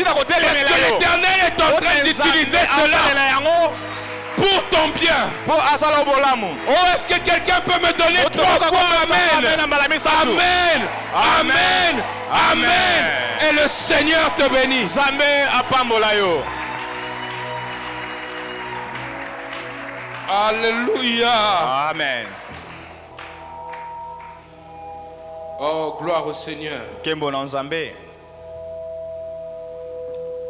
l'Éternel est en train d'utiliser cela pour ton bien. Oh, est-ce que quelqu'un peut me donner 3 fois Amen? Amen. Amen. Amen. Et le Seigneur te bénisse. Alléluia. Amen. Oh, gloire au Seigneur.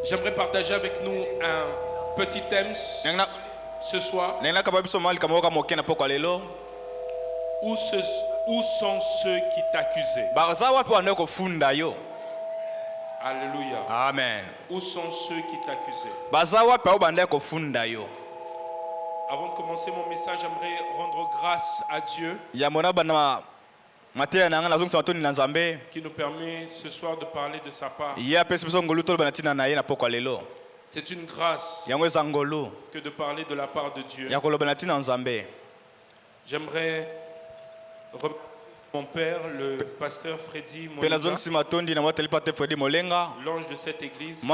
J'aimerais partager avec nous un petit thème ce soir. Où sont ceux qui t'accusaient? Alléluia. Amen. Où sont ceux qui t'accusaient? Avant de commencer mon message, j'aimerais rendre grâce à Dieu qui nous permet ce soir de parler de sa part. C'est une grâce que de parler de la part de Dieu. J'aimerais remercier mon père, le pasteur Freddy Molenga, l'ange de cette église,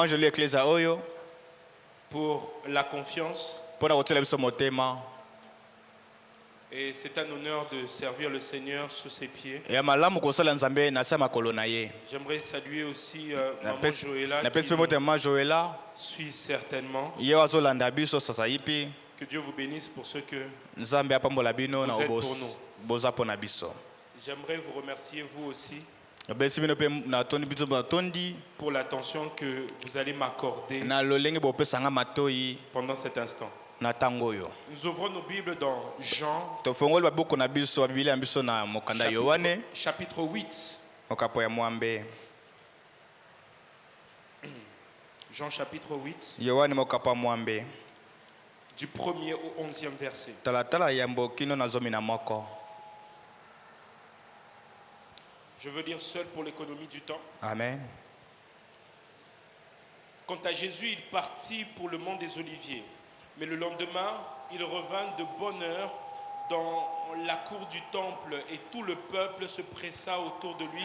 pour la confiance. Et c'est un honneur de servir le Seigneur sous ses pieds. J'aimerais saluer aussi Maman Joëlla qui suit certainement. Que Dieu vous bénisse pour ce que vous êtes pour nous. J'aimerais vous remercier vous aussi pour l'attention que vous allez m'accorder pendant cet instant. Nous ouvrons nos Bibles dans Jean chapitre 8. Jean chapitre 8. Du 1er au 11e verset. Je veux lire seul pour l'économie du temps. Amen. Quant à Jésus, il partit pour le mont des Oliviers. Mais le lendemain, il revint de bonne heure dans la cour du temple et tout le peuple se pressa autour de lui.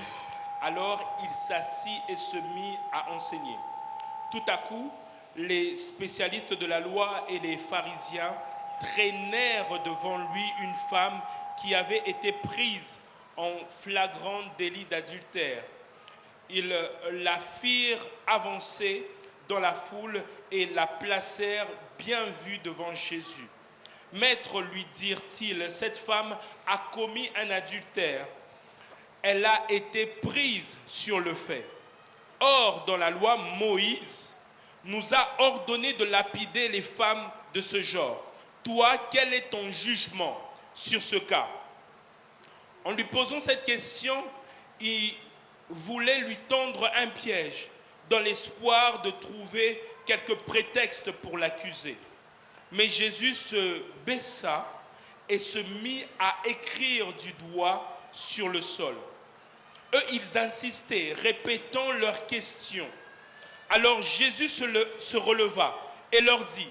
Alors il s'assit et se mit à enseigner. Tout à coup, les spécialistes de la loi et les pharisiens traînèrent devant lui une femme qui avait été prise en flagrant délit d'adultère. Ils la firent avancer dans la foule et la placèrent bien vue devant Jésus. Maître, lui dirent-ils, cette femme a commis un adultère. Elle a été prise sur le fait. Or, dans la loi, Moïse nous a ordonné de lapider les femmes de ce genre. Toi, quel est ton jugement sur ce cas? En lui posant cette question, il voulait lui tendre un piège dans l'espoir de trouver quelques prétextes pour l'accuser. Mais Jésus se baissa et se mit à écrire du doigt sur le sol. Eux, ils insistaient, répétant leurs questions. Alors Jésus se releva et leur dit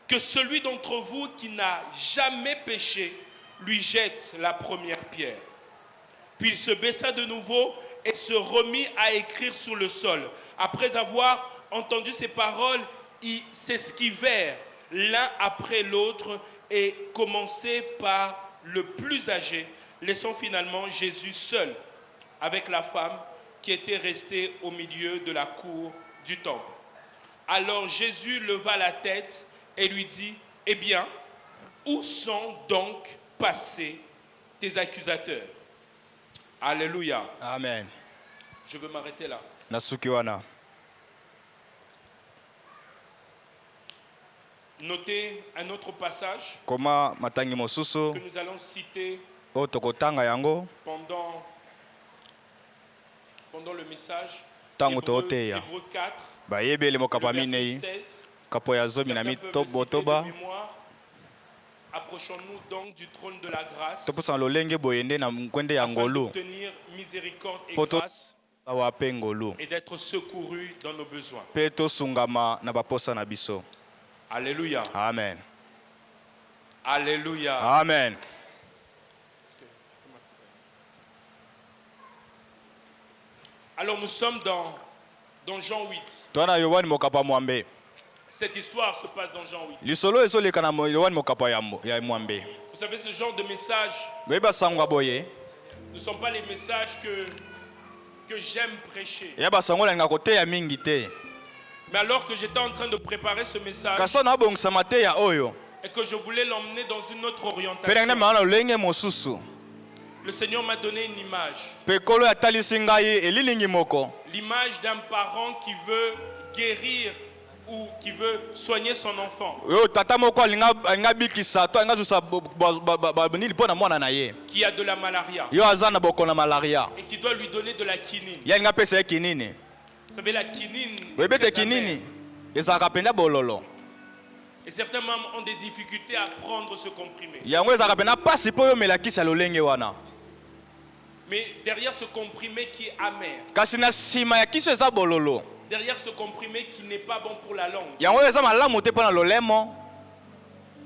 que celui d'entre vous qui n'a jamais péché lui jette la première pierre. Puis il se baissa de nouveau et se remit à écrire sur le sol. Après avoir entendu ces paroles, ils s'esquivèrent l'un après l'autre et commençaient par le plus âgé, laissant finalement Jésus seul avec la femme qui était restée au milieu de la cour du temple. Alors Jésus leva la tête et lui dit, « Eh bien, où sont donc passés tes accusateurs ?» Alléluia. Amen. Je veux m'arrêter là. Notez un autre passage que nous allons citer pendant le message. Hébreux 4, verset 16. Approchons-nous donc du trône de la grâce afin d'obtenir miséricorde et grâce et d'être secourus dans nos besoins. Alléluia. Amen. Alléluia. Amen. Alors nous sommes dans Dans Jean 8. Twana Yohani mokapa mwambe. Cette histoire se passe dans Jean 8. Lisolo ezoleka na Yohani mokapa ya mwambe. Vous savez, ce genre de message, Beba sangwa boye. ne sont pas les messages que j'aime prêcher. Ya ba sangola nga kote ya mingi te. Mais alors que j'étais en train de préparer ce message Kaso na bongisa mate ya oyo. et que je voulais l'emmener dans une autre orientation, Perengna maana lenge mosusu. le Seigneur m'a donné une image. Pekolo ya talisi ngai elilingi moko. L'image d'un parent qui veut guérir ou qui veut soigner son enfant. Yo tata moko alinga bikisa to anga zusa bonili pona mwana na ye. Qui a de la malaria. Yo azana boko na malaria. Et qui doit lui donner de la quinine. Ya nga pesa ya kinini. Vous savez, la quinine. Webete kinini. Ezaka penda bololo. Et certains membres ont des difficultés à prendre ce comprimé. Yango ezaka penda pasi po yo melakisa lolenge wana. Mais derrière ce comprimé qui est amer, Kasi na sima ya kiso eza bololo. derrière ce comprimé qui n'est pas bon pour la langue, Yango eza malamu te pona lolemo.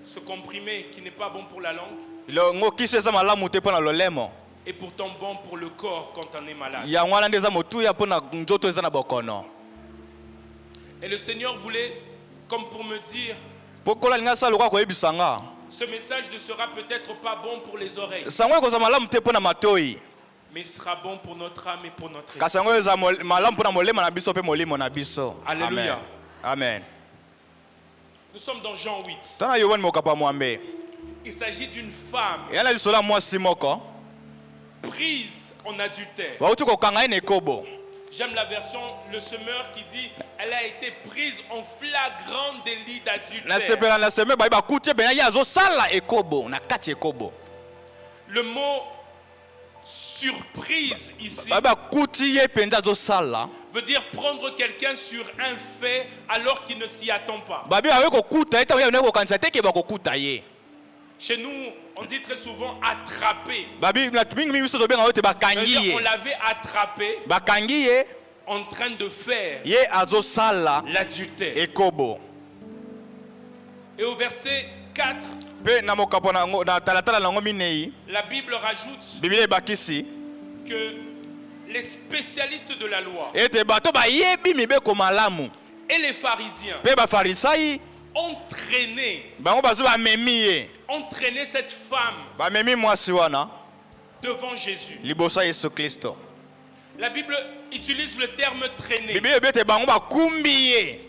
ce comprimé qui n'est pas bon pour la langue, Longo kiso eza malamu te pona lolemo. est pourtant bon pour le corps quand on est malade. Yango wana ndeza motuya pona nzoto eza na bokono. Et le Seigneur voulait, comme pour me dire, Pokola linga sa lokwa ko ebisanga. ce message ne sera peut-être pas bon pour les oreilles, Sango ko za malamu te pona matoi. mais il sera bon pour notre âme et pour notre esprit. Kasango eza malamu pona molema na biso pe molimo na biso. Alléluia. Amen. Nous sommes dans Jean 8. Tana Yohani mokapa mwambe. Il s'agit d'une femme Yana lisola mwasi moko. prise en adultère. Bauti ko kanga ene kobo. J'aime la version Le Semeur qui dit elle a été prise en flagrant délit Na d'adultère. sepela na seme ba kutie bena ya zo sala ekobo na kati ekobo. Le mot surprise ici Ba kuti ye penza zo sala. veut dire prendre quelqu'un sur un fait alors qu'il ne s'y attend pas. Ba bi awe ko kuta eta ya ne ko kanisa te ke ba ko kuta ye. Chez nous, on dit très souvent attraper. Ba bi na mingi mingi so benga ote ba kangi C'est-à-dire, on ye. l'avait attrapé Ba kangi ye en train de faire ye azo sala l'adultère. ekobo. Et au verset 4, Pe na mokapo na talatala na ngomi nei. la Bible rajoute Biblia bakisi. que les spécialistes de la loi Ete bato ba yebi mibeko malamu. et les pharisiens Pe ba farisai ont traîné bango bazo ba memi ye. entraîner cette femme Ba memi mwasi wana devant Jésus. libosa Yesu Kristo. La Bible utilise le terme traîner Biblia bete bango ba kumbi ye.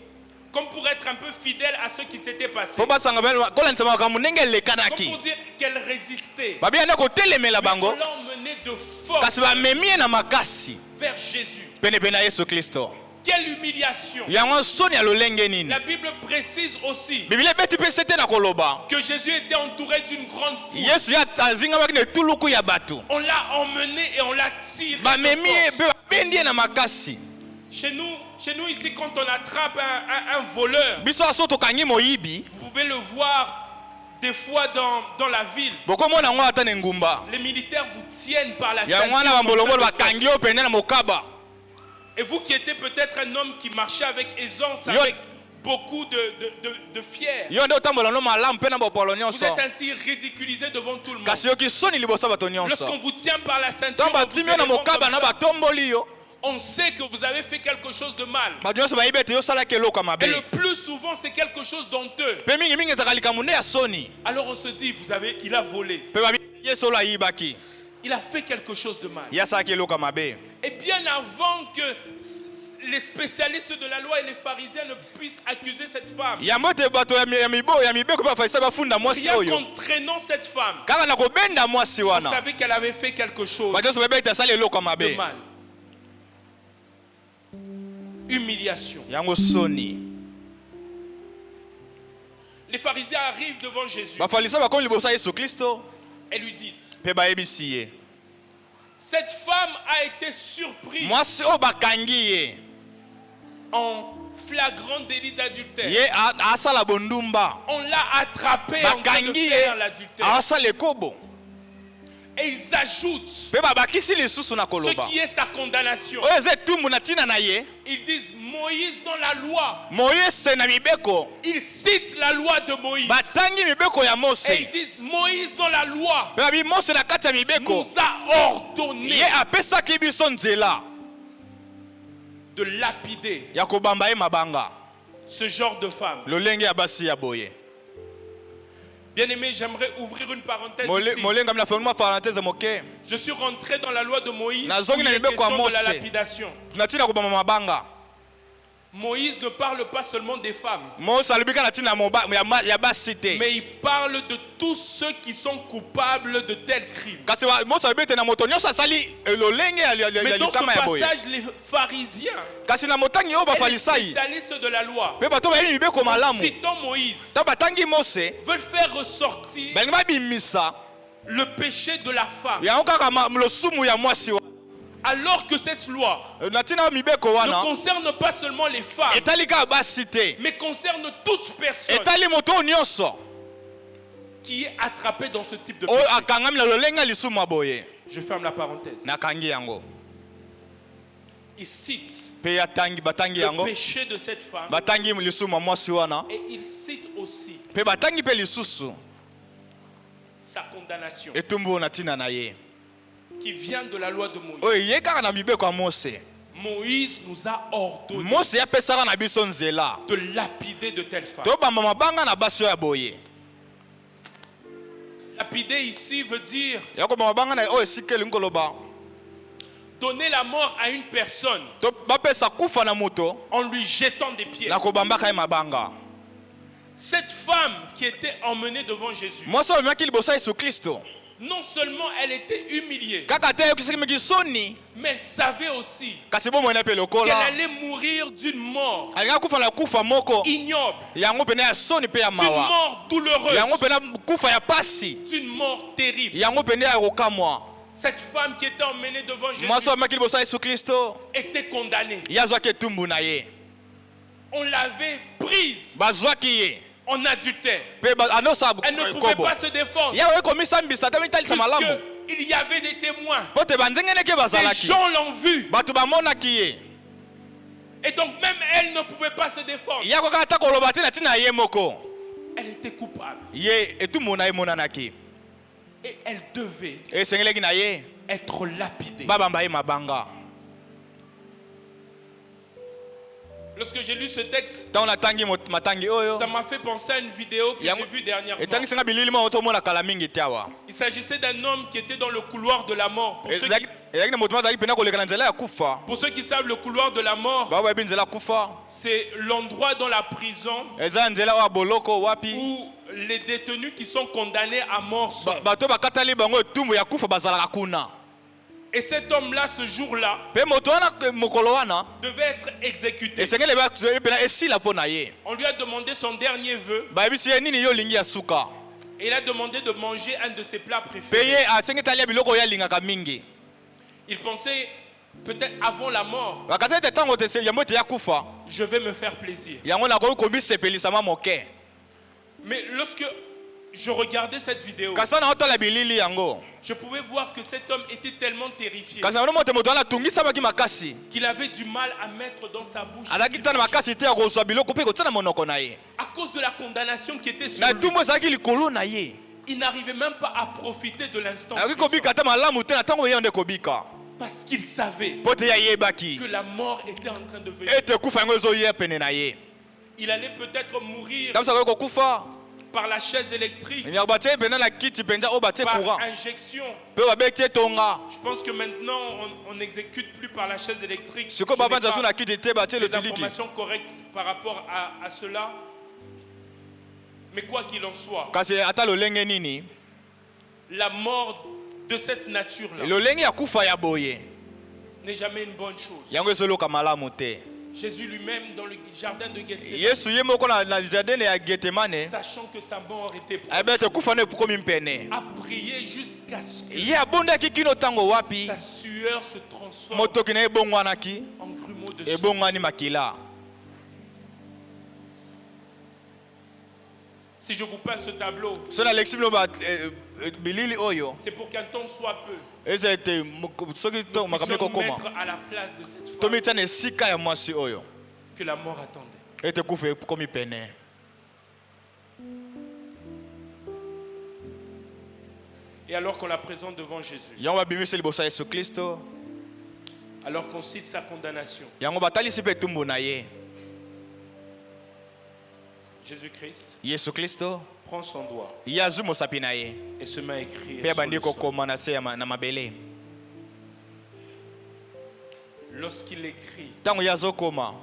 comme pour être un peu fidèle à ce qui s'était passé. Po basanga bel kola ntama ka munenge Comme lekanaki. pour dire qu'elle résistait. Ba bia na ko telemela On bango. l'a emmenée de force Kasi ba memi ye na makasi. vers Jésus. Pene pene Yesu Kristo. Quelle humiliation. Yango soni ya lolenge nini. La Bible précise aussi Biblia beti pe sete na koloba. que Jésus était entouré d'une grande foule. Yesu ya tazinga baki ne tuluku ya batu. On l'a emmené et on l'a tiré Ba de memi ye force. be bendi ye na makasi. Chez nous ici, quand on attrape un voleur, Biso aso to kangi moyibi. vous pouvez le voir des fois dans la ville. Boko mona ngo ata ne ngumba. Les militaires vous tiennent par la Ya ceinture mwana comme bambolongo ça ba de force. kangi o pene na mokaba. Et vous qui étiez peut-être un homme qui marchait avec aisance, Yo- avec beaucoup de fier, Yo nde otambola no malamu pe na bopolo vous nyonso. êtes ainsi ridiculisé devant tout le monde. Kasi yoki soni libosa bato nyonso. Lorsqu'on vous tient par la ceinture, Tamba on vous timi na élève mokaba comme na ça, batomboli yo. on sait que vous avez fait quelque chose de mal. Bato nyonso bayibi ete yo sala keloko Et mabe. le plus souvent, c'est quelque chose d'honteux. Pe mingi mingi ezaka likambo nde ya soni. Alors on se dit, il a volé. Pe babi ye solo ayibaki. Il a fait quelque chose de mal. Ya sala keloko mabe. Et bien avant que les spécialistes de la loi et les pharisiens ne puissent accuser cette femme, Yango te bato ya mibeko bafaisa bafunda mwasi rien oyo. qu'en traînant cette femme, Kaka na kobenda mwasi on wana. savait qu'elle avait fait quelque chose Bato nyonso bayebi ete asala eloko de mabe. mal. Humiliation. Yango soni. Les pharisiens arrivent devant Jésus Bafalisa bakomi liboso ya Yesu Kristo. et lui disent, Pe bayebisi ye. cette femme a été surprise Mwasi oyo bakangi ye. en flagrant délit d'adultère. Ye asala bondumba. On l'a attrapée en train de Bakangi ye faire l'adultère. asala ekobo. Et ils ajoutent Pe babakisi lisusu na ce koloba. qui est sa condamnation. Oyo eza etumbu na ntina na ye. Ils disent Moïse dans la loi. Moïse na mibeko. Ils citent la loi de Moïse. Batangi mibeko ya Et Mose. ils disent Moïse dans la loi Pe babi Mose na kati ya mibeko. nous a ordonné Ye apesaki biso nzela. de lapider ya kobamba ye mabanga ce genre de femme. lolenge ya basi ya boye. Bien-aimé, j'aimerais ouvrir une parenthèse ici. Molenga mna fanya parenthèse moke. Je suis rentré dans la loi de Moïse. Nazongi na Il est mibeko ya question de la Mose. lapidation. Tunatina kobamba mabanga. Moïse ne parle pas seulement des femmes, Mose alibika na tina moba ya basi te. mais il parle de tous ceux qui sont coupables de tels crimes. Kasi Mose alibete na moto nyonso asali lolenge ya Mais dans ce likama ya boye. passage, les pharisiens, Kasi na motangi oyo et les bafalisai. spécialistes de la loi, Pe bato bayeli mibeko en malamu. citant Moïse, Ta batangi Mose, veulent faire ressortir balingi babimisa. le péché de la femme. Yango kaka losumu ya mwasi wa. Alors que cette loi Na tina mibeko ne wana. concerne pas seulement les femmes, Etali ka basi te. mais concerne toute personne Etali moto nyonso. qui est attrapée dans ce type de Oyo péché. akangami na lolenga lisumu ya boye. Je ferme la parenthèse. Nakangi yango. Il cite Pe ya tangi batangi le yango. péché de cette femme Batangi lisumu ya mwasi wana. et il cite aussi Pe batangi pe lisusu. sa condamnation Etumbu na tina na ye. qui vient de la loi de Moïse. Oyo ye kaka na mibeko ya Mose. Moïse nous a ordonné Mose apesaka na biso nzela. de lapider de telles femmes. To bamba mabanga na basi ya boye. Lapider ici veut dire Ya ko bamba mabanga na oyo sikeli ngoloba. donner la mort à une personne To bapesa kufa na moto en lui jetant des pierres. na ko bamba ka mabanga. Cette femme qui était emmenée devant Jésus, Mose amaki libosa Yesu Kristo. non seulement elle était humiliée, Kaka te yokisikimi soni. mais elle savait aussi Kasi bomo na pe qu'elle lokola. allait mourir d'une mort Alinga kufa na kufa moko. ignoble, Yango pene ya soni pe ya d'une mawa. mort douloureuse, Yango pene kufa ya pasi. d'une mort terrible. Yango pene ya kokamwa. Cette femme qui était emmenée devant Jésus Mose amaki libosa Yesu Kristo. était condamnée. Yazwaki etumbu na ye. On l'avait prise Bazwaki ye. en adultère. Pe anosa Elle ne pouvait kobo. pas se défendre Ya we komisa mbisa ta mitalisa malamu. puisqu'il y avait des témoins. Pote banzengene ke Des bazalaki. gens l'ont vu. Batu bamonaki ye. Et donc même elle ne pouvait pas se défendre. Ya ko kata koloba te na tina ye moko. Elle était coupable. Ye etumbu na ye monanaki. Et elle devait Esengeleki na ye. être lapidée. Babamba ye mabanga. Lorsque j'ai lu ce texte, Tant na tangi matangi oyo. ça m'a fait penser à une vidéo que Yango- j'ai vue dernièrement. Etangi senga bilili mo to mona kala mingi tiawa. Il s'agissait d'un homme qui était dans le couloir de la mort. Ezaki na moto mazaki pena koleka na nzela ya kufa. Pour ceux qui savent, le couloir de la mort, Baba yebi nzela kufa. c'est l'endroit dans la prison Eza nzela wa boloko wapi. où les détenus qui sont condamnés à mort sont. Bato bakatali bango etumbu ya kufa bazalaka kuna. Et cet homme-là, ce jour-là, Pe moto wana mokolo wana. devait être exécuté. Esengele ba pena esila pona ye. On lui a demandé son dernier vœu Bayebisi ye nini yo lingi ya suka. et il a demandé de manger un de ses plats Pe préférés. ye asengi talia biloko ya lingaka mingi. Il pensait, peut-être avant la mort, Bakasa te tango te se yambo te ya kufa. je vais me faire plaisir. Yango na ko komisepelisa ma moke. Mais lorsque je regardais cette vidéo, Kasa na otala bilili yango. je pouvais voir que cet homme était tellement terrifié Kasa na moto moto wana tungisa baki makasi. qu'il avait du mal à mettre dans sa bouche Azaki tana makasi te ya kozwa biloko pe kotsana monoko na ye. à cause de la condamnation qui était sur Na lui. tumbo ezalaki likolo na ye. Il n'arrivait même pas à profiter de l'instant Azaki présent kobika te malamu te na tango ye nde kobika. parce qu'il savait Po te ya yebaki. que la mort était en train de venir. Ete kufa yango ezoya pene na ye. Il allait peut-être mourir Kamisa ko kufa. par la chaise électrique, Nyako batie pena na kiti penza o batie par courant. injection. Pe babetie tonga. Je pense que maintenant, on n'exécute plus par la chaise électrique. Siko Je n'ai baba nzazu pas na kiti te batie le les tiliki. informations correctes par rapport à cela. Mais quoi qu'il en soit, Kasi ata lolenge nini? la mort de cette nature-là Lolenge ya kufa ya boye. n'est jamais une bonne chose. Yango ezoloka malamu te. Jésus lui-même, dans le jardin de Gethsémane, Yesu ye moko na jardin ya Gethsemane. sachant que sa mort était proche, Abete kufa ne komi mpene. a prié jusqu'à ce que Ye abondaki kino tango wapi? sa sueur se transforme Motoki na ebongwanaki. en grumeaux de sang. Ebongwani makila. Si je vous peins ce tableau, So na lexi no ba bilili oyo. c'est pour qu'un temps soit peu, Eza ete soki to nous makambi puissions nous kokoma. mettre à la place de cette femme Tomi tane sika ya mwasi oyo. que la mort attendait. Ete kufa komi pene. Et alors qu'on la présente devant Jésus, Yango babimisi liboso ya Yesu Kristo. Alors qu'on cite sa condamnation. yango batalisi mpe etumbu na ye. Jésus-Christ Yesu Kristo prend son doigt ye azwi mosapi na ye et se met à écrire mpe sur abandi le sol. kokoma na se na mabele. Lorsqu'il écrit, ntango ye azokoma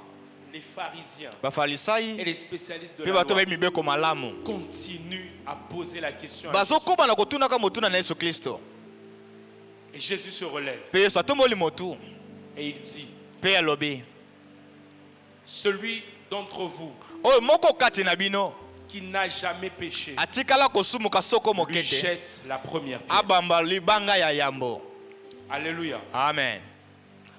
les pharisiens et bafalisai les spécialistes de mpe la bato loi bayebi mibeko malamu continuent à poser la question à Jésus. bazokoma na kotunaka motuna na Yesu Kristo. Et Jésus se relève mpe Yesu atomboli motu et il dit, mpe alobi celui d'entre vous oyo moko kati na bino qui n'a jamais péché, atikala kosumuka soko lui mokete jette la première pierre. abamba libanga ya yambo. Alléluia. Amen.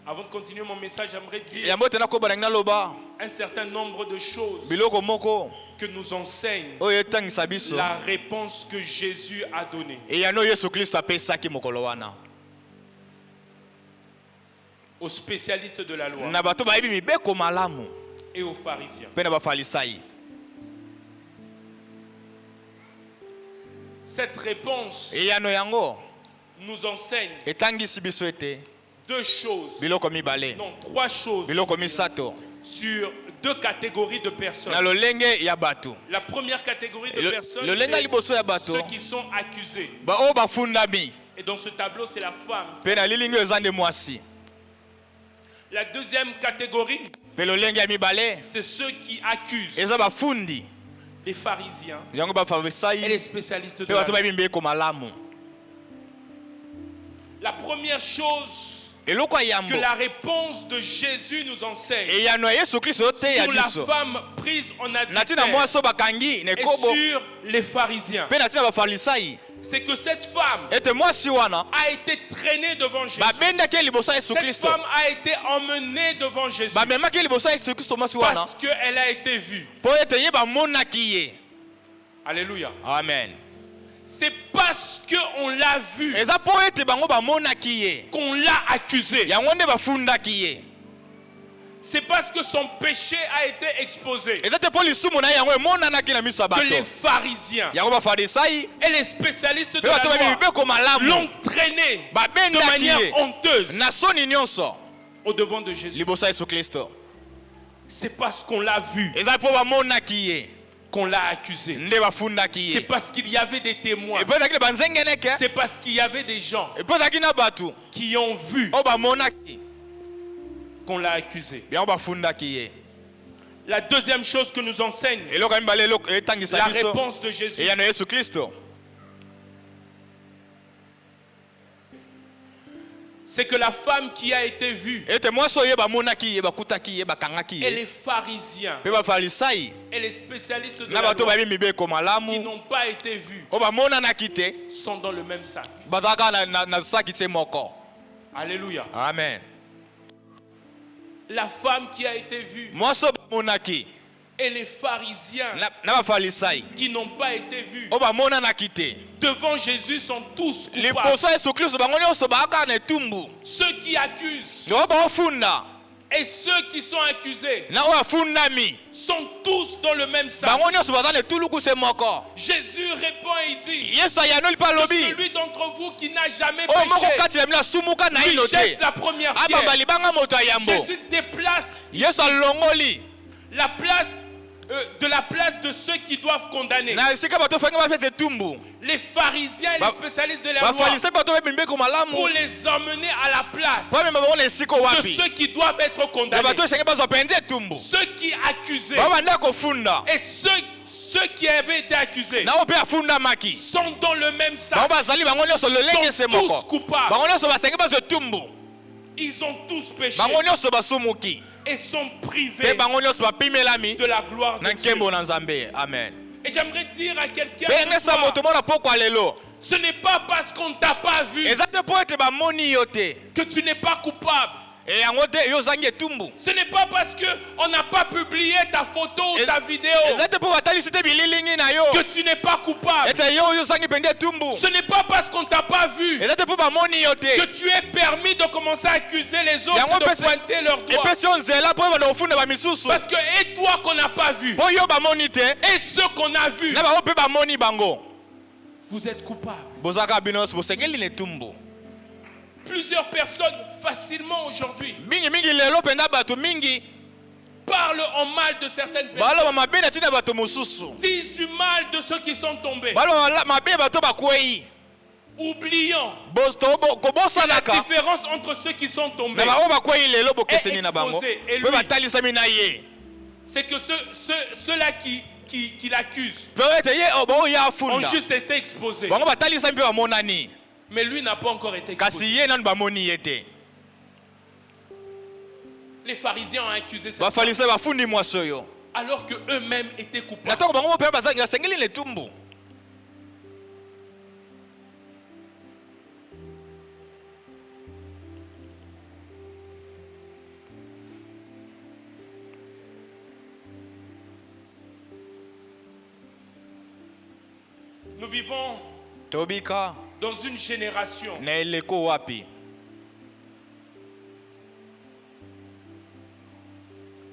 Avant de continuer mon message, j'aimerais dire yambo tena koba na ngina loba un certain nombre de choses biloko moko que nous enseigne oyo etangisa biso la réponse que Jésus a donnée eyano Yesu Kristo apesaki mokolo wana aux spécialistes de la loi na bato bayebi mibeko malamu et aux pharisiens. mpe na bafalisai. Cette réponse eyano yango nous enseigne etangisi biso ete deux choses, biloko mibale non, trois choses biloko misato sur deux catégories de personnes. na lolenge ya bato. La première catégorie de personnes, lolenge ya c'est liboso ya bato ceux qui sont accusés. baoyo bafundami Et dans ce tableau, c'est la femme. mpe na lilingi oyo eza nde mwasi. La deuxième catégorie, mpe lolenge ya mibale c'est ceux qui accusent eza bafundi les pharisiens yango et bafalisai les spécialistes de mpe la bato loi. bayebi mibeko malamu. La première chose eloko ya que yambo la réponse de Jésus nous enseigne eyano ya Yesu Kristo oteya sur la biso femme prise en na ntina adultère mwasi oyo bakangi na et ekobo sur les pharisiens, mpe na ntina bafalisai c'est que cette femme ete mwasi wana a été traînée devant Jésus. babendaki ye liboso ya Yesu Cette Kristo femme a été emmenée devant Jésus bamemaki ye liboso ya Yesu Kristo mwasi wana parce qu'elle a été vue. mpo ete ye bamonaki ye. Alléluia. Amen. C'est parce qu'on l'a vue eza mpo ete bango bamonaki ye qu'on l'a accusée. yango nde bafundaki ye. C'est parce que son péché a été exposé eza te mpo lisumu na ye yango emonanaki na miso ya que les bato pharisiens yango bafarisayi et les spécialistes de mpe la bato bayebi loi mibeko malamu l'ont traîné de babendaki manière ye honteuse na soni nyonso au devant de Jésus. liboso ya Yesu Kristo. C'est parce qu'on l'a vu eza mpo bamonaki ye qu'on l'a accusé. nde bafundaki C'est ye. parce qu'il y avait des témoins. epo ezalaki na banzengeneke C'est parce qu'il y avait des gens epo ezalaki na bato qui ont vu oyo bamonaki qu'on l'a accusé. yango bafundaki ye. La deuxième chose que nous enseigne eloko ya mibale etangisa la biso réponse de Jésus, eyano Yesu Kristo c'est que la femme qui a été vue ete mwasi oyo ye bamonaki ye bakutaki ye bakangaki et ye les pharisiens mpe bafalisai et les spécialistes de na la bato loi bayebi mibeko qui malamu n'ont pas été vus oyo bamonanaki te sont dans le même sac. bazalaka na saki te moko. Alléluia. Amen. La femme qui a été vue mwasi oyo bamonaki et les pharisiens na bafalisai qui n'ont pas été vus oyo bamonanaki te devant Jésus sont tous coupables. liboso ya Yesu Kristo bango nyonso baaka na etumbu Ceux qui accusent oyo baofunda et ceux qui sont accusés na oyo afundami sont tous dans le même sac. bango nyonso baza na etuluku se moko. Jésus répond et dit, yesu ayanoli mpe alobi celui d'entre vous qui n'a jamais oyo moko péché, kati na bino asumuka na lui ino jette te la première abamba pierre. libanga moto ya yambo. Jésus déplace yesu alongoli la place de la place de ceux qui doivent condamner. na esika bato fangi bapesa etumbu Les pharisiens et les spécialistes de la loi bafalisai bato bayebi mibeko pour malamu les emmener à la place po amema bango na esika de wapi ceux qui doivent être na condamnés. bato esengi bazwa penza etumbu Ceux qui accusaient babanda kofunda et ceux qui avaient été accusés na oyo mpe afundamaki sont dans le même bango sac. bazali bango nyonso lolenge se Sont tous moko coupables. bango nyonso basengi bazwa etumbu Ils ont tous péché bango nyonso basumuki et sont mpe privés bango nyonso bapimelami de la gloire de na Dieu. nkembo na nzambe. Amen. Et j'aimerais dire à quelqu'un mpe ce ngesa soir, moto mona pokwa lelo ce n'est pas parce qu'on ne t'a pas vu eza te mpo ete bamoni yo te que tu n'es pas coupable. e yango te yo ozangi etumbu. Ce n'est pas parce qu'on n'a pas publié ta photo ou ta vidéo eza te mpo batalisi te bililingi na yo que tu n'es pas coupable. ete yo ozangi mpenza etumbu. Ce n'est pas parce qu'on ne t'a pas vu eza te mpo bamoni yo que te tu es permis de commencer à accuser les autres Yango de pese- pointer leurs doigts. epesi yo nzela mpo ebanda kofunda bamisusu Parce que et toi qu'on n'a pas vu mpo yo bamoni te et ceux qu'on a vus, na bango mpe bamoni bango vous êtes coupables. bozalaka bino nyonso bosengeli na etumbu. Plusieurs personnes facilement aujourd'hui mingi mingi lelo penda bato mingi parlent en mal de certaines balo personnes, mabe na tina bato mosusu disent du mal de ceux qui sont tombés, balo mabe bato bakwei oubliant kobosa la naka différence entre ceux qui sont tombés na bango bakwei lelo bokeseni na bango exposé, et pe lui. batalisami na ye c'est que ceux-là qui l'accusent peut-être ye obo ya ont funda juste été exposés. bango batalisami pe bamonani Mais lui n'a pas encore été kasi exposé. ye nanu bamoni ye te Les pharisiens ont accusé cette femme bafarisai bafundi mwasi oyo alors que eux-mêmes étaient na coupables. ntango bango mpe basengeli letumbu. Nous vivons tobika dans une génération na eleko wapi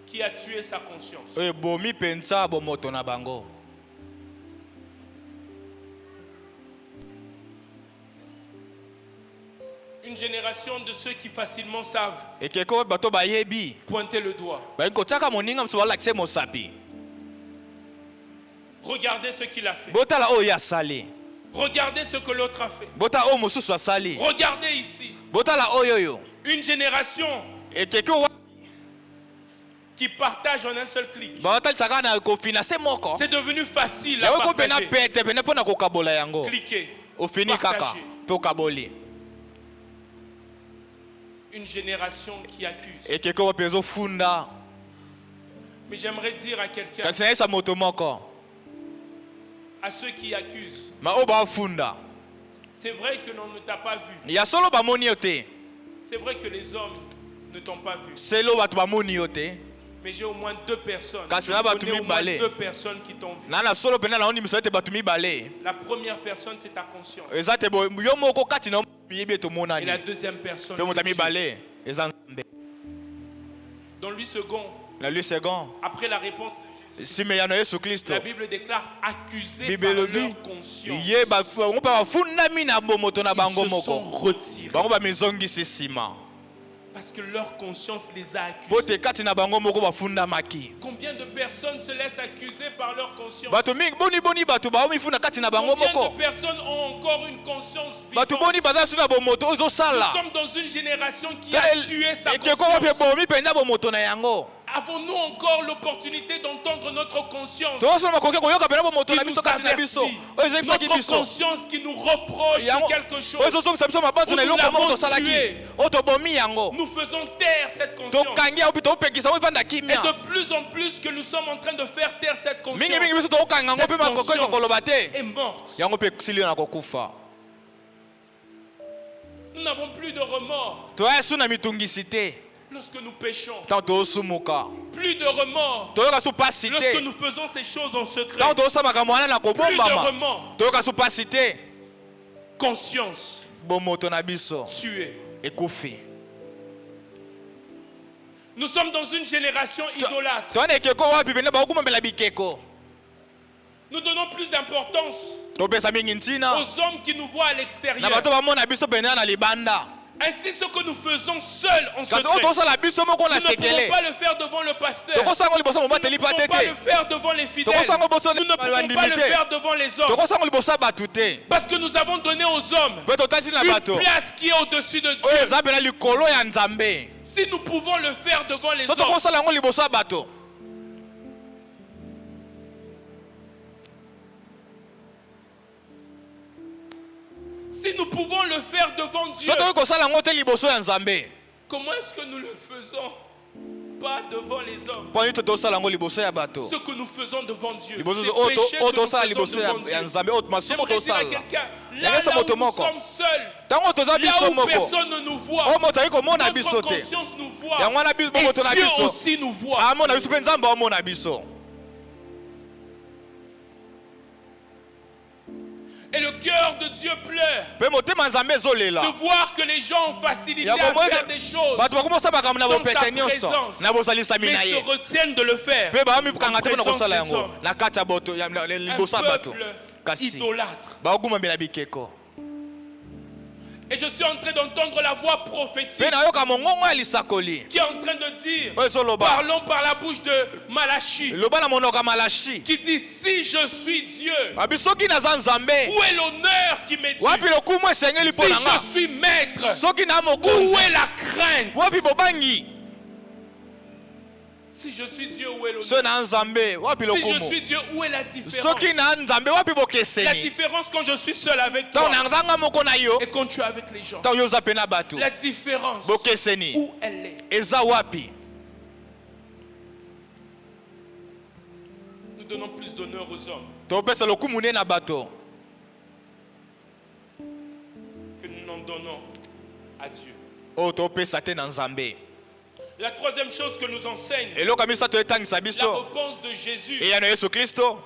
qui a tué sa conscience. oyo ebomi mpenza bomoto na bango. Une génération de ceux qui facilement savent ekeko bato bayebi pointer le doigt. balingi kotiaka moninga mosusu balakise mosapi Regardez ce qu'il a fait. botala oyo asali Regardez ce que l'autre a fait. botala oyo mosusu asali Regardez ici. botala oyo oyo Une génération ekeko qui partage en un seul clic. batalisaka na kofinanse moko C'est devenu facile à yango pena partager. pete pene mpona kokabola yango Cliquez. ofini kaka Partagez. mpe okaboli Une génération qui accuse. ekeko mpenza ofunda Mais j'aimerais dire à quelqu'un, kasi nayesa moto moko à ceux qui accusent, ma oyo bafunda c'est vrai que l'on ne t'a pas vu. ya solo bamoni yo te C'est vrai que les hommes ne t'ont pas vu. selo bato bamoni yo te Mais j'ai au moins deux personnes. Kasi Je na bato connais au moins mibale. deux personnes qui t'ont vu. na na solo pena naondimisa ete bato mibale La première personne, c'est ta conscience. eza te yo moko kati na yebi ete Et omonani la deuxième personne, mpe moto ya c'est Dieu. mibale eza nzambe. Dans lui second, na lui second après la réponse de Jésus, nsima ya yesu kristo la Bible déclare accusés bible par elobi leur conscience. ye bango mpe bafundami na bomoto na bango Ils se sont moko retirés bango bamizongisi nsima parce que leur conscience les a po accusés. te kati na bango moko bafundamaki Combien de personnes se laissent accuser par leur conscience? bato mingi boni bato baomifunda kati na bango Combien moko de personnes ont encore une conscience bato vivante? boni baza su na bomoto oyo Nous ezosala sommes dans une génération qui a tué sa ekeko mpe conscience. bomi mpenza bomoto na yango Avons-nous encore l'opportunité d'entendre notre conscience tozosala makoki koyoka mpena bomoto qui na nous biso kati na biso avertit? oyo ezebisaki Notre biso conscience qui nous reproche yango de quelque chose. oyo ezosokisa biso mabanzo Où na nous eloko moko l'avons tosalaki tué. oyo tobomi yango Nous faisons taire cette conscience. tokangi yango mpe topekisa yango evanda Et kimia de plus en plus que nous sommes en train de faire taire cette conscience, mingi biso tokokanga yango cette mpe makokoki koloba te est morte. yango mpe sili na kokufa Nous n'avons plus de remords toya su na mitungisi te lorsque nous péchons. ntango tozosumuka Plus de remords toyoka su pasi lorsque te nous faisons ces choses en secret. ntango tozosala makambo wana na Plus de kobombama remords. toyoka su pasi te Conscience bomoto na biso tuée. ekufi Nous sommes dans une génération idolâtre. towana ekeko wapi pene bakokumamela bikeko Nous donnons plus d'importance topesa mingi ntina aux hommes qui nous voient à na l'extérieur. bato bamona biso pene na libanda Ainsi, ce que nous faisons seuls en kasi secret, oyo tosala biso moko na nous ne sekele pouvons pas le faire devant le pasteur. tokosango liboso Nous ne mobateli pouvons pa pas te le te faire devant les fidèles. tokosango boso Nous ne pouvons pas le bandimi te faire devant les hommes. tokosango liboso ya bato te Parce que nous avons donné aux hommes mpe totalisi na une bato place qui est au-dessus de oyo Dieu. eza pena likolo ya nzambe Si nous pouvons le faire devant les so hommes, tokosala yango liboso ya bato si nous pouvons le faire devant Dieu, so tokoki kosala yango te liboso ya nzambe comment est-ce que nous le faisons pas devant les hommes? mpo nini tosala yango liboso ya bato Ce que nous faisons devant Dieu, liboso c'est oyo péché oyo que nous tosala faisons liboso devant ya Dieu. nzambe oyo masumu J'aimerais dire à tosala quelqu'un, Yangasa là où moto nous moko. sommes seuls, ntango toza là biso où moko personne ne nous voit, oyo moto ayi komona biso notre te conscience nous voit, yango wana bomoto na et Dieu biso aussi nous voit. amona biso mpe nzambe aomona biso Et le cœur de Dieu pleure mpe motema nzambe ezolela de voir que les gens ont facilité ya à komona faire des choses, bato bakomosala makambo na dans bopete sa nyonso présence, na bozalisami mais na se ye retiennent de le faire. mpe bamikanga te mpona présence kosala des yango hommes. na kati ya boto Un liboso ya bato peuple kasi idolâtre. bakokumamela bikeko Et je suis en train d'entendre la voix prophétique Pe nayoka mongongo ya lisakoli. qui est en train de dire, Oyo ezoloba. parlons par la bouche de Malachi, Loba na monoko ya Malachi. qui dit, si je suis Dieu, Abi soki naza Nzambe. où est l'honneur qui m'est dû? Wapi lokumu esengeli Si mpo na nga. je suis maître, Soki na où mokonzi. est la crainte? Wapi bobangi. Si je suis Dieu, où est So l'honneur? na Nzambe. Wapi Si je lokumu. suis Dieu, où est la différence? Soki na Nzambe wapi La bokeseni. différence quand je suis seul avec toi Tant na nzanga moko na yo. et quand tu es avec les gens. Tant yo za pena bato. La différence, Bokeseni. où elle est. Eza wapi. Nous donnons plus d'honneur aux hommes Topesa lokumu ne na bato. que nous n'en donnons à Dieu. O topesa te na Nzambe. La troisième chose que nous enseigne Eloko misato etangisa la biso. réponse de Jésus, Eya na Yesu Kristo.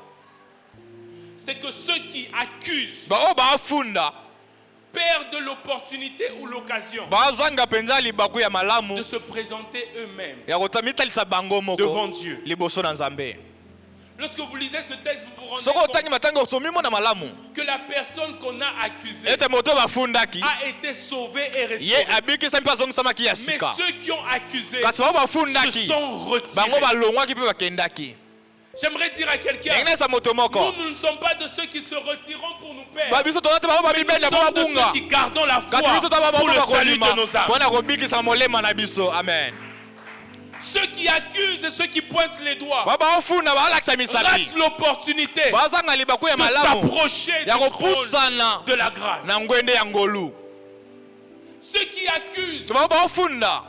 c'est que ceux qui accusent Ba o ba afunda. perdent l'opportunité ou l'occasion Bazanga penza libaku ya malamu. de se présenter eux-mêmes Ya kotamitalisa bango moko. devant Dieu. Liboso na Nzambe. Lorsque vous lisez ce texte, vous vous rendez Soko compte otangi matanga osomi mo na malamu. que la personne qu'on a accusée Ete moto bafundaki. a été sauvée et Ye restaurée. abikisa mpe azongisamaki ya Mais sika. ceux qui ont accusé Kasi bao se bafundaki. sont Bango retirés. balongwaki mpe bakendaki. J'aimerais dire à quelqu'un, Enginesa moto moko. nous ne sommes pas de ceux qui se retireront pour nous perdre. Babiso toza te bao Mais nous babibenda po sommes de babunga. ceux qui gardons la Kasi biso foi toza pour le babongo salut bakolima. de nos âmes. Mpona kobikisa molema na biso. Amen. Ceux qui accusent et ceux qui pointent les doigts Ba bafunda balakisa misapi. ratent l'opportunité Bazanga libaku ya de malamu. s'approcher Ya du trône kopusana de la grâce. na ngwende ya ngolu. Ceux qui accusent Bao bafunda.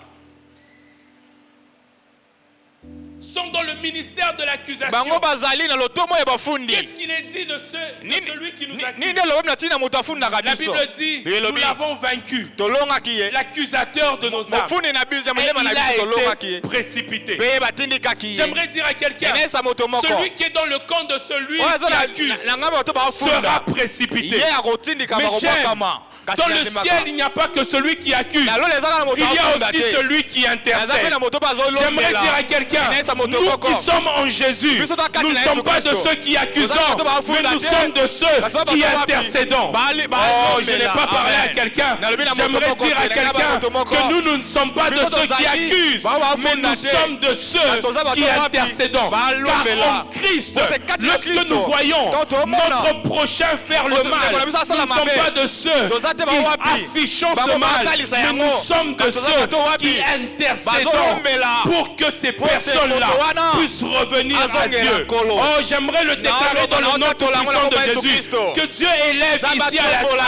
sont dans le ministère de l'accusation. Bango bazali na lotomo ya bafundi. Qu'est-ce qu'il est dit de celui qui nous accuse? Ninde lobi na tina moto afundaka La biso. Bible dit, nous Elobi. l'avons vaincu. Tolongaki ye. L'accusateur de nos âmes. Mofundi na biso ya Et molema na il biso a tolongaki été ye. précipité. Pe batindikaki ye. J'aimerais dire à quelqu'un, Enesa moto moko. celui qui est dans le camp de celui Oyo aza qui na- accuse na ngamba bato bafunda. sera précipité. Ye akotindika Mais bakobwakama. Dans le ciel, il n'y a pas que celui qui accuse. Na lolo ezaka na moto Il y a afunda aussi te. celui qui Aza pe intercède. na moto mpe J'aimerais azolombela. dire à quelqu'un, Enesa moto nous moko. qui sommes en Jésus, Biso toza nous ne kati na sommes Yesu pas de Kristo. ceux qui accusons, Toza bato bafunda mais nous te. sommes de ceux Bato bato qui bapi. intercédons. Bali- Oh, je n'ai balombela. pas parlé à Amen. quelqu'un. Nalobi na moto J'aimerais moko dire à te, na quelqu'un moto moko. que nous ne sommes pas de Biso ceux qui tozali, accusent, bao bafunda mais nous te. sommes de ceux Toza bato qui bapi. intercédons. Car Balombela. en Christ, Bote kati na lorsque Kristo. nous voyons Toto mona. notre prochain faire le Bote mal, ndeko na biso nous asala ne sommes mabe. pas de ceux Toza te qui bawapi. affichons Bango ce mal, batalisa mais yango. nous sommes de Kasi toza ceux bato wapi. qui intercédons Bazolombela. pour que ces Pour ces personnes-là moto wana. puissent revenir à Azongela Dieu. kolo. Oh, j'aimerais le déclarer dans le nom na puissant de Yesu Jésus, Kristo. que Dieu élève Zamba ici tokola.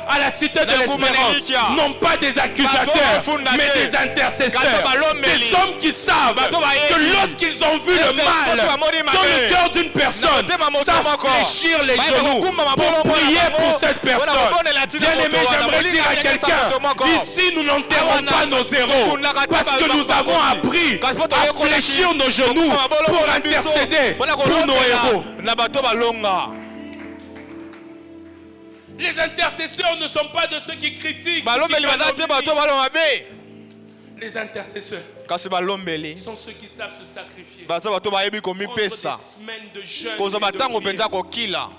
à la cité de Na l'Espérance, kumenelikia. non pas des accusateurs, Bato bafunda mais te. des intercesseurs, Kato balombeli. des hommes qui savent Bato bayebi. que lorsqu'ils ont vu le mal Bato bamoni dans le mabe. cœur d'une personne, Na motema moto savent moko. fléchir les Baye genoux bakumba pour mabolo prier mwana pour bango. cette personne. Wana mabonela tina Bien aimé, moto wana. j'aimerais dire à Molinga quelqu'un, nyangisa moto moko. ici nous n'enterrons Awana. pas nos héros, Tunaka parce que taba nous avons bakosi. appris Kasi poto à yekola fléchir ki. nos genoux Bakumba mabolo pour mwana biso. intercéder Mpona pour nos kolombela héros. na bato balonga. Les intercesseurs ne sont pas de ceux qui critiquent, Balombeli qui baza te bato calomnient. balonga mabe. Les intercesseurs Kasi balombeli. sont ceux qui savent se sacrifier. Baza bato bayebi Prendre des komipesa. semaines de jeûne Koza et de batango prière penza kokila.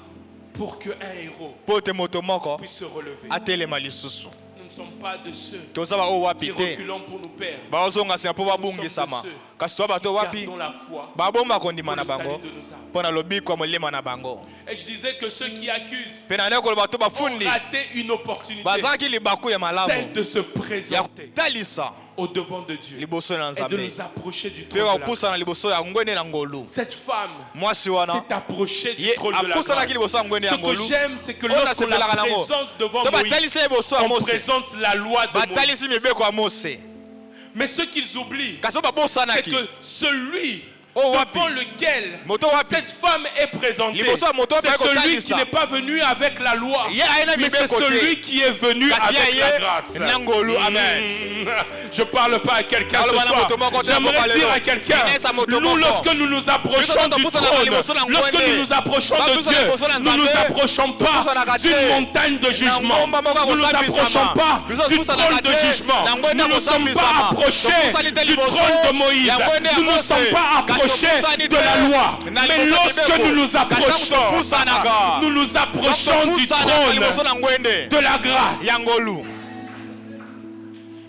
pour qu'un héros Po te moto moko puisse se relever. atelema lisusu. Nous ne sommes pas de ceux Toza ba o qui wapi te. reculons pour nous perdre. Bazonga sina po babungisama. Kasi to bato wapi. Gardons la foi Babomba pour kondima le na bango. salut de nos âmes. Pona lobiko molema na bango. Et je disais que ceux qui accusent Pena ndeko bato ont bafundi. raté une opportunité, Bazaki libaku ya celle malamu. de se Ya présenter talisa au devant de Dieu liboso na et de Nzambe. nous approcher du Pe trône de la kopusa na liboso ya ngwene na ngolu. Cette femme Mwasi wana. s'est approchée du Ye trône de la apusa na grâce. liboso ya ngwene Ce ya que ngolu. j'aime, c'est que On a lorsqu'on la sepelaka nango. présente devant To Moïse, batalisa liboso ya on Mose. présente la loi de Batalisi Moïse. mibeko ya Mose. Mais ce qu'ils oublient, Kasi c'est babosanaki. que celui Oh, wapi. devant lequel Moto wapi. cette femme est présentée, Liboso ya moto c'est wapi celui akotalisa. qui n'est pas venu avec la loi, Ye aina mais c'est mibeko te. celui qui est venu Kasi avec ye la grâce. na ngolu. Amen. Je parle pas à quelqu'un Alors, ce madame soir. Motomoko, J'aimerais Motomoko, dire à Motomoko. quelqu'un, Inès à Motomoko. nous lorsque nous nous approchons Biso du topusa na trône, liboso na lorsque ngwende. nous nous approchons de Bapusa na Dieu, liboso na nous nous Nzambe. approchons Topusa na pas kate. d'une montagne de jugement. ngomba moko Nous nous akosambisama. approchons pas Biso du topusa na trône de kate. jugement. Na ngwende Nous ne sommes pas akosambisama. approchés Topusa lite du liboso. trône de Moïse. Ya ngwende ya Nous ne Mose. sommes pas Kasi approchés topusa ni de te. la loi. Na Mais liboso lorsque libeko. nous nous Kasi approchons, topusa na ka. nous nous approchons du Topusa na liboso trône na ngwende. de la grâce. Ya ngolu.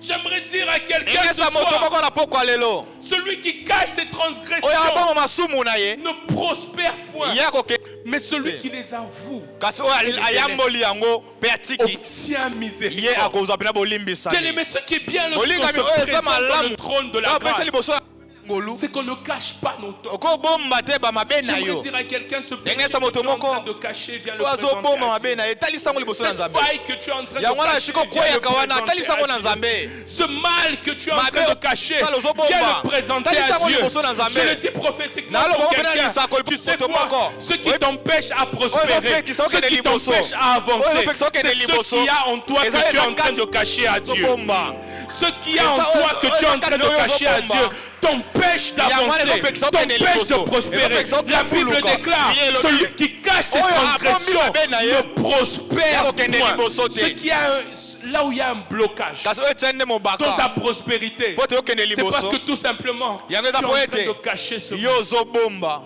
J'aimerais dire à quelqu'un Inge ce sa moto soir, moko na poko lelo. celui qui cache ses transgressions Oyo abongo masumu na ye. ne prospère point. Ya koke. Mais celui qui les avoue Kasi oyo ayamboli yango pe atiki. obtient Ye miséricorde. akozwa pena bolimbisa. Bien aimé, ce qui est bien lorsqu'on Olingami se oyo eza présente dans malamu. le trône de la Opesa grâce, liboso ya ngolu. c'est qu'on ne cache pas nos torts. Oko bomba te ba mabe na J'aimerais yo. dire à quelqu'un ce péché Ndenge que sa tu es moto en moko. train de cacher, viens le Ozo présenter bomba à mabe Dieu. na ye. Talisa ngo liboso na Cette Nzambe. faille que tu es en train Ya de ngwana cacher, siko viens koya le kawana présenter talisa ngo à na Dieu. Nzambe. Ce mal que tu es en Mabe, train de cacher, tala ozobomba. viens le présenter Talisa à ngo Dieu. liboso na Nzambe. Je le dis prophétiquement Nalo pour boko pena quelqu'un. lisa ko Tu sais liboso quoi? moko. Ce qui Oui. t'empêche à Oui, prospérer, oui, qui sont ce que des qui liboso. t'empêche à avancer, Oui, oui, qui sont que des c'est ce liboso. qu'il y a en toi Et que ça, tu es en train quatre- de cacher à Dieu. Bomba. Ce qu'il y a en Et ça, toi que tu es en ça, train de ça, cacher à bomba. Dieu t'empêche Ya ngwana d'avancer, ezopekisa okende t'empêche liboso. de prospérer. Ezopekisa La Bible okafuluka. déclare, Bien le- celui qui cache ses Oyo transgressions abomi mabe na ye. ne prospère Ya kokende point. liboso te. Ce qui a là où il y a un blocage Kasi oyo etienne dans mobaka. ta prospérité, Po te okende c'est parce liboso. que tout simplement tu es Yango en eza train po de ete cacher ce yo mal. ozobomba.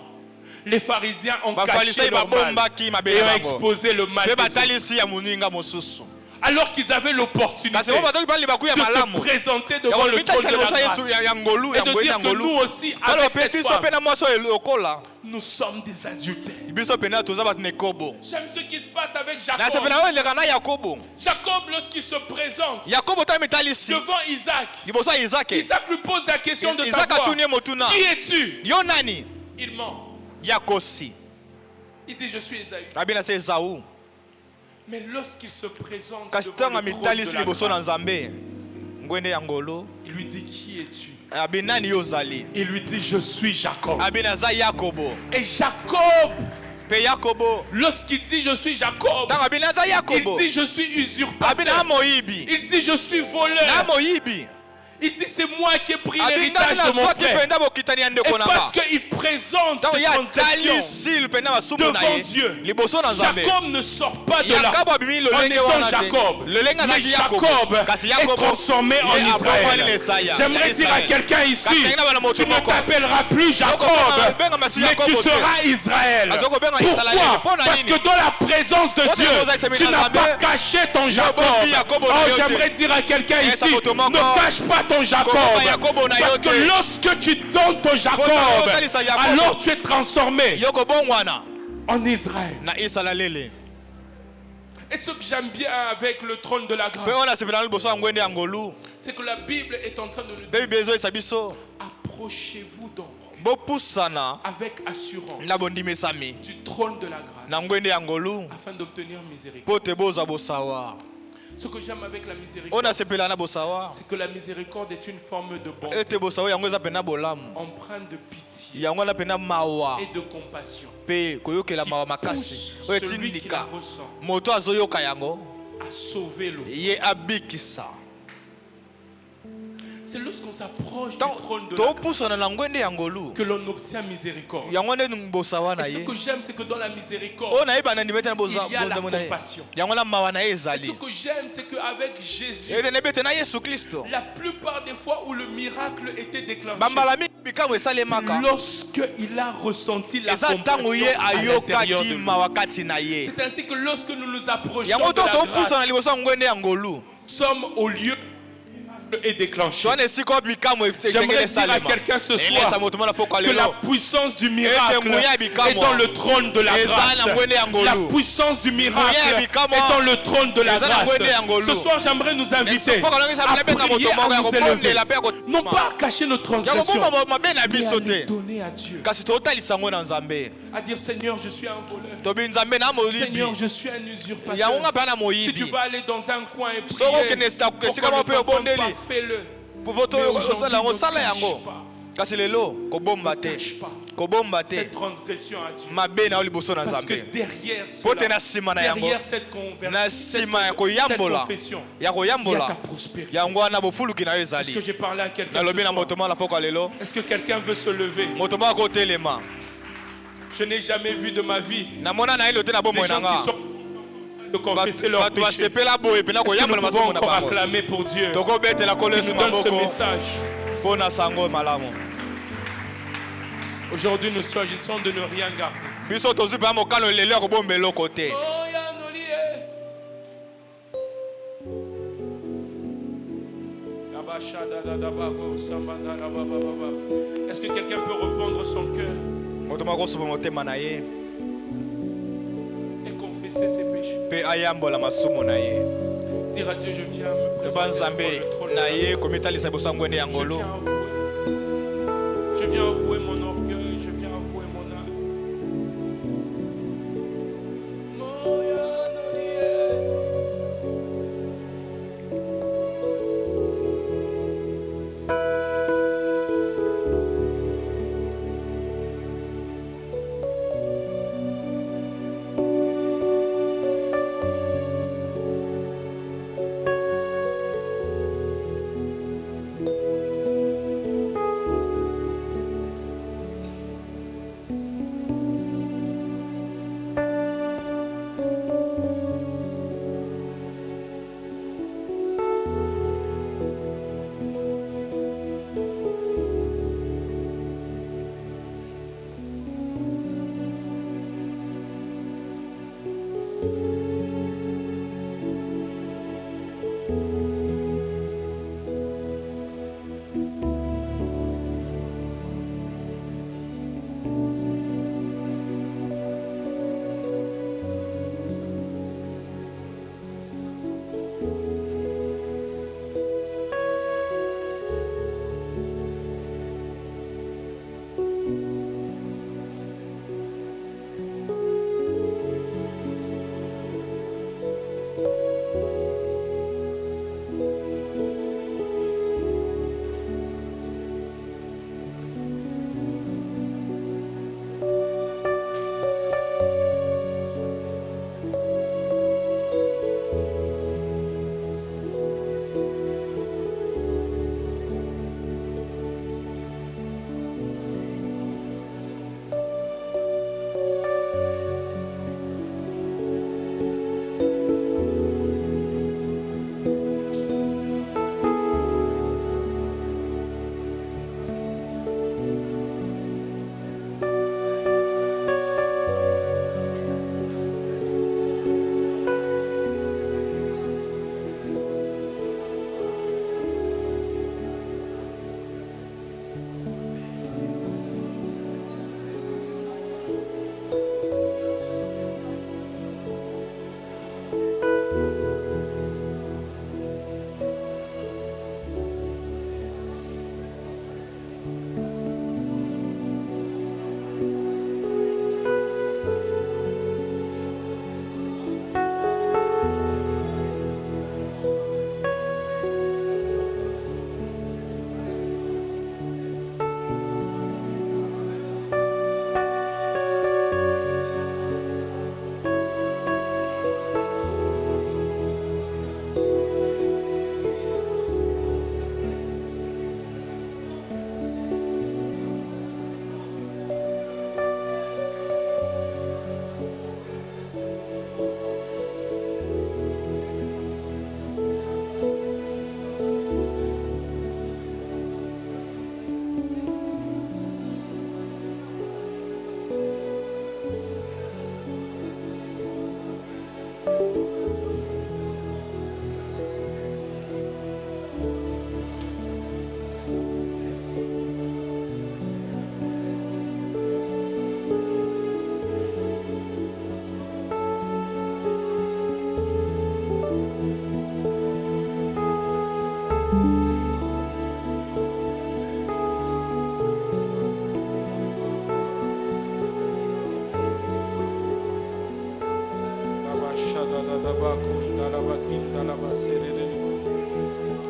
Les pharisiens ont caché Bafalisai leur mal babombaki mabe et na ont bango. exposé le mal Pe des autres. batalisi ya moninga mosusu. Alors qu'ils avaient l'opportunité Kasi bo batoki bali baku ya de se malamu. présenter Ya devant le kolobita trône de la liboso ya grâce Yesu ya ngolu et ya de ngolu dire ya que nous ngolu. aussi, Kalo avec pe cette biso femme, pe na mwasi oyo lokola. nous sommes des adultères. Biso pe na toza bato na ekobo. J'aime ce qui se passe avec Na Jacob. sepe na oyo eleka na Yakobo. Jacob, lorsqu'il se présente Yakobo ta mitalisi. devant Isaac, Liboso ya Isake. Isaac lui pose la question de Isaac savoir, atuni motuna. qui es-tu? Yo nani? Il ment. Yakosi. Il dit, je suis Esaü. Rabina se Esaú. Mais lorsqu'il se présente Kasi devant tanga le trône mitalisi de la liboso na grâce, Nzambe. Ngwende ya ngolo. il lui dit, qui es-tu? Abinani yo zali. Il lui dit, je suis Jacob. Abina za Yakobo. Et Jacob, Pe Yakobo. lorsqu'il dit, je suis Jacob, Tanga abina za il Yakobo. dit, je suis usurpateur. Abina moyibi. Il dit, je suis Na voleur. moyibi. Il dit, c'est moi qui ai pris Abinga l'héritage na de mon soki frère. penda bokitani ya Et ndeko na parce ba. qu'il présente Tango ses ya transgressions talisi penda masumu na devant ye. Dieu, Liboso na Nzambe. Jacob ne sort pas de là Yakobo abimi en lolenge étant wana te. Jacob. Lolenge Mais azaki Yakobo. Jacob Kasi est Yakobo transformé en ye abongwani Israël. Lesaya. J'aimerais Ya dire à Israël. quelqu'un ici, Kasi na bana moto tu ne moko. t'appelleras plus Jacob, benga masi mais Jacob tu te. seras Israël. Azoko benga Israël. Pourquoi? Pona Parce nini? que dans la présence de Dieu, tu n'as pas caché ton Jacob. Jacob Oh, na yo te. j'aimerais dire à quelqu'un Eh, ici, sa moto moko. ne cache pas ton Jacob. Koboma Yakobo na yo Parce te. que lorsque tu donnes ton Jacob, Koboma yotalisa Yakobo. alors tu es transformé Yoko bongwana. en Israël. Na Isalalele. Et ce que j'aime bien avec le trône de la Pe grâce, ona sepela liboso ya ngwende ya ngolu. c'est que la Bible est en train de nous Pe dire, bibezo esabiso. approchez-vous donc Bopusana avec assurance na bondimesami. du trône de la grâce Na ngwende ya ngolu. afin d'obtenir miséricorde. Po te boza bosawa. Ce que j'aime avec la miséricorde, Ona sepela na bosawa. c'est que la miséricorde est une forme de bonté, Ete bosawa yango eza pena bolamu. empreinte de pitié Yango na pena mawa. et de compassion. Pe koyokela Qui mawa pousse makasi. Oyo celui qui la tindika. ressent Moto azoyoka yango. à sauver l'autre. Ye abikisa. C'est lorsqu'on s'approche du Tango trône de la grâce topusana na ngwende ya ngolu. que l'on obtient miséricorde. Yango nde bosawa na Et ce ye. que j'aime, c'est que dans la miséricorde, O na yeba na ndimete na boza il y a la boza na ye. compassion. Yango na mawa na ye Et ce ezali. que j'aime, c'est qu'avec Jésus, Ete nebete na Yesu Kristo. la plupart des fois où le miracle était déclenché, Bambala mingi bikamu esalemaka. c'est lorsqu'il a ressenti la Eza ntango compassion ye à l'intérieur de ayokaki lui. mawa kati na ye. C'est ainsi que lorsque nous nous approchons Yango de la topusana grâce, liboso ya ngwende ya ngolu. nous sommes au lieu est déclenché. Twana esika bikamu J'aimerais dire à quelqu'un ce soir que la puissance du miracle est dans le trône de la grâce. La puissance du miracle est dans le trône de la grâce. Ce soir, j'aimerais nous inviter à prier, à nous élever. Non pas à cacher nos transgressions, mais à les donner à Dieu. À dire, Seigneur, je suis un voleur. Seigneur, je suis un usurpateur. Si tu vas aller dans un coin et prier, fais-le. Kasi lelo kobomba te kobomba te cette transgression à Dieu. mabe na liboso na Parce que Nzambe derrière pote cela, na sima na yango derrière cette na sima ya koyambola confession, ya il y a koyambola ta prospérité. yango wana bofuluki na yo Est-ce que ezali j'ai parlé à quelqu'un nalobi ce na soir? moto moko na poko lelo Est-ce que quelqu'un veut se lever? moto moko akotelema Je n'ai jamais vu de ma vie namona na ye lote na des bomoi na gens qui nga sont de confesser leur bato péché. basepela boye mpena Est-ce que koyambola nous pouvons masumu na encore bango acclamer pour Dieu tokobetela kolo qui yesu nous donne ce maboko message? mpo na sango malamu Aujourd'hui, nous choisissons de ne rien garder. biso tozwi mpenza mokano lelo ya kobomba eloko te Oh, Yanoli, la Est-ce que quelqu'un peut reprendre son cœur et confesser ses péchés? Dire à Dieu, je viens me présenter devant le trône. Je viens avouer mon orgueil, je viens avouer mon âme.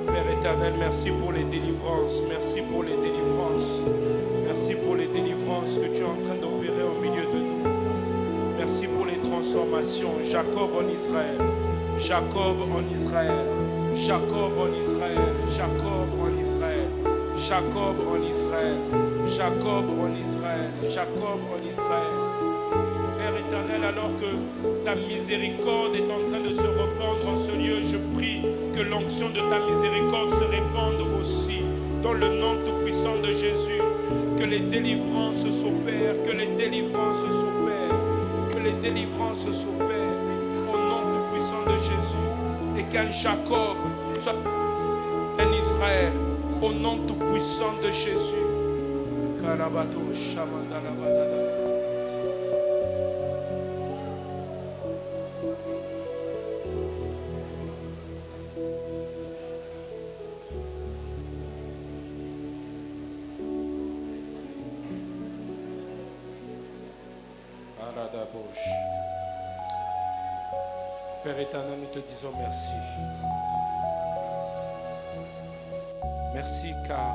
Père éternel, merci pour les délivrances. Merci pour les délivrances. Merci pour les délivrances que tu es en train d'opérer au milieu de nous. Merci pour les transformations. Jacob en Israël. Jacob en Israël. Jacob en Israël. Jacob en Israël. Jacob en Israël. Jacob en Israël. Jacob en Israël. Père éternel, alors que ta miséricorde est en train de se répandre en ce lieu, je prie que l'onction de ta miséricorde se répande aussi dans le nom tout-puissant de Jésus. Que les délivrances s'opèrent, que les délivrances s'opèrent, que les délivrances s'opèrent au nom tout-puissant de Jésus. Et qu'un Jacob soit en Israël, Au nom tout-puissant de Jésus. Karabato Shamandalabadada. Père éternel, nous te disons merci. Merci car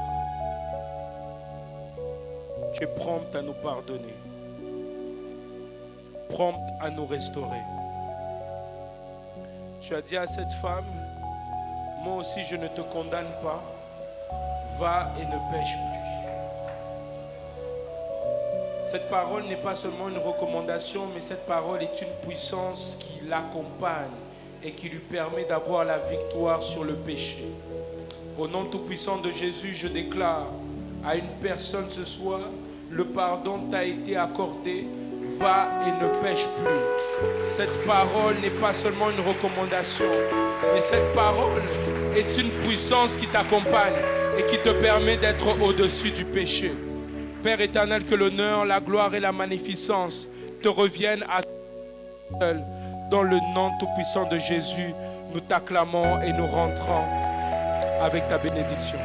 tu es prompt à nous pardonner, prompt à nous restaurer. Tu as dit à cette femme, moi aussi je ne te condamne pas, va et ne pêche plus. Cette parole n'est pas seulement une recommandation, mais cette parole est une puissance qui l'accompagne et qui lui permet d'avoir la victoire sur le péché. Au nom tout-puissant de Jésus, je déclare à une personne ce soir, le pardon t'a été accordé, va et ne pêche plus. Cette parole n'est pas seulement une recommandation, mais cette parole est une puissance qui t'accompagne et qui te permet d'être au-dessus du péché. Père éternel, que l'honneur, la gloire et la magnificence te reviennent à toi seul. Dans le nom tout-puissant de Jésus, nous t'acclamons et nous rentrons avec ta bénédiction.